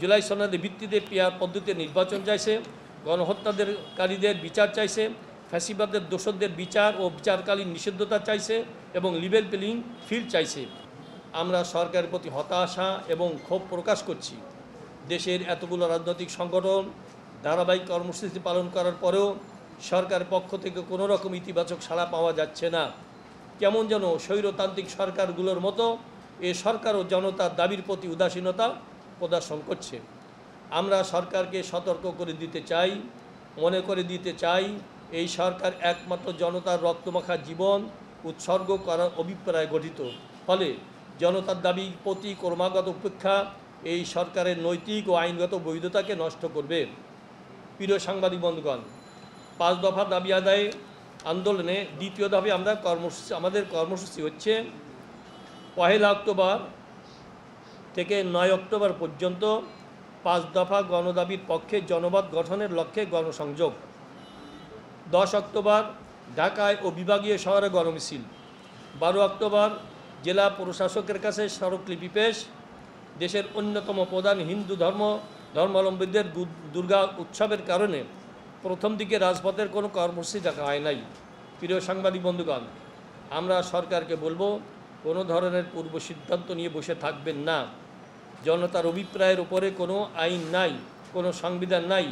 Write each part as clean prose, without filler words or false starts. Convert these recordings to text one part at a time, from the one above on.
জুলাই সনদের ভিত্তিতে পিআর পদ্ধতিতে নির্বাচন চাইছে, গণহত্যাকারীদের বিচার চাইছে, ফ্যাসিবাদের দোষরদের বিচার ও বিচারকালীন নিষিদ্ধতা চাইছে এবং লেভেল প্লেইং ফিল্ড চাইছে। আমরা সরকারের প্রতি হতাশা এবং ক্ষোভ প্রকাশ করছি। দেশের এতগুলো রাজনৈতিক সংগঠন ধারাবাহিক কর্মসূচি পালন করার পরেও সরকারের পক্ষ থেকে কোনো রকম ইতিবাচক সাড়া পাওয়া যাচ্ছে না। কেমন যেন স্বৈরতান্ত্রিক সরকারগুলোর মতো এ সরকারও জনতার দাবির প্রতি উদাসীনতা প্রদর্শন করছে। আমরা সরকারকে সতর্ক করে দিতে চাই, মনে করে দিতে চাই, এই সরকার একমাত্র জনতার রক্তমাখা জীবন উৎসর্গ করার অভিপ্রায় গঠিত। ফলে জনতার দাবির প্রতি ক্রমাগত উপেক্ষা এই সরকারের নৈতিক ও আইনগত বৈধতাকে নষ্ট করবে। প্রিয় সাংবাদিক বন্ধুগণ, 5 দফা দাবি আদায় আন্দোলনে দ্বিতীয় ধাপে আমাদের কর্মসূচি হচ্ছে 1 অক্টোবর থেকে 9 অক্টোবর পর্যন্ত 5 দফা গণদাবির পক্ষে জনমত গঠনের লক্ষ্যে গণসংযোগ। 10 অক্টোবর ঢাকায় ও বিভাগীয় শহরে গণমিছিল। 12 অক্টোবর জেলা প্রশাসকের কাছে স্মারকলিপি পেশ। দেশের অন্যতম প্রধান হিন্দু ধর্মাবলম্বীদের দুর্গা উৎসবের কারণে প্রথম দিকে রাজপথের কোনো কর্মসূচি দেখা হয় নাই। প্রিয় সাংবাদিক বন্ধুগণ, আমরা সরকারকে বলবো, কোনো ধরনের পূর্ব সিদ্ধান্ত নিয়ে বসে থাকবেন না। জনতার অভিপ্রায়ের উপরে কোনো আইন নাই, কোনো সংবিধান নাই।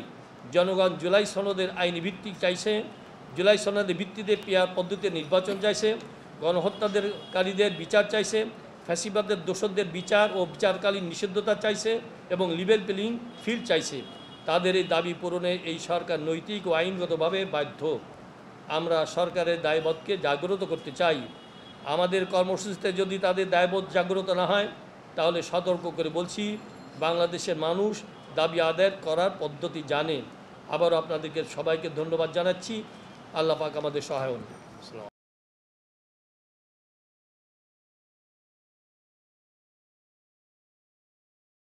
জনগণ জুলাই সনদের আইনি ভিত্তি চাইছে, জুলাই সনদের ভিত্তিতে পিআর পদ্ধতিতে নির্বাচন চাইছে, গণহত্যাকারীদের বিচার চাইছে, ফ্যাসিবাদের দোষরদের বিচার ও বিচারকালীন নিষিদ্ধতা চাইছে এবং লেভেল প্লেইং ফিল্ড চাইছে। তাদের এই দাবি পূরণে এই সরকার নৈতিক ও আইনগতভাবে বাধ্য। আমরা সরকারের দায়বোধকে জাগ্রত করতে চাই। আমাদের কর্মসূচিতে যদি তাদের দায়বোধ জাগ্রত না হয়, তাহলে সতর্ক করে বলছি, বাংলাদেশের মানুষ দাবি আদায় করার পদ্ধতি জানে। আবারও আপনাদেরকে সবাইকে ধন্যবাদ জানাচ্ছি। আল্লাহ পাক আমাদের সহায় হন।